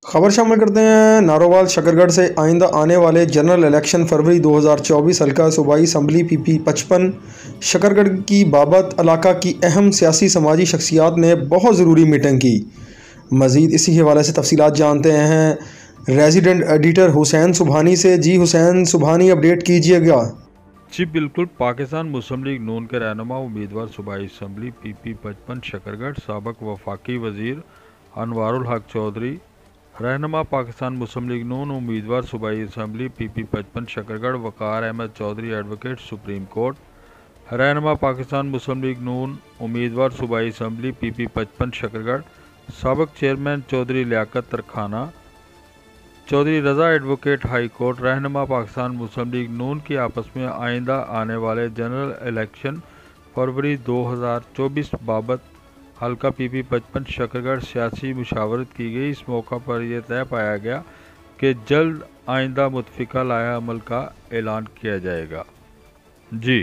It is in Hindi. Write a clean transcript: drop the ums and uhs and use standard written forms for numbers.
खबर शामिल करते हैं नारोवाल शकरगढ़ से। आइंदा आने वाले जनरल इलेक्शन फरवरी 2024 हल्का सूबाई असम्बली PP 55 शकरगढ़ की बाबत इलाका की अहम सियासी समाजी शख्सियात ने बहुत ज़रूरी मीटिंग की। मज़ीद इसी हवाले से तफसीलात जानते हैं रेजिडेंट एडिटर हुसैन सुबहानी से। जी हुसैन सुबहानी, अपडेट कीजिएगा। जी बिल्कुल। पाकिस्तान मुस्लिम लीग नून के रहनुमा उम्मीदवार सूबाई असम्बली PP 55 शकरगढ़ साबक वफाकी वज़ीर अनवारुल हक चौधरी, रहनुमा पाकिस्तान मुस्लिम लीग नून उम्मीदवार सूबाई assembly PP 55 Shakargarh Waqar Ahmed Chaudhry advocate supreme court, रहनुमा पाकिस्तान मुस्लिम लीग नून उम्मीदवार सूबाई असम्बली PP 55 शकरगढ़ साबक chairman Chaudhry Liaquat Tarkhana, Chaudhry Raza advocate high court, रहनुमा पाकिस्तान मुस्लिम लीग नून की आपस में आइंदा आने वाले जनरल इलेक्शन फरवरी 2024 बाबत हल्का PP 55 शकरगढ़ सियासी मुशावरत की गई। इस मौका पर यह तय पाया गया कि जल्द आइंदा मुतफ़िका लाया अमल का ऐलान किया जाएगा। जी।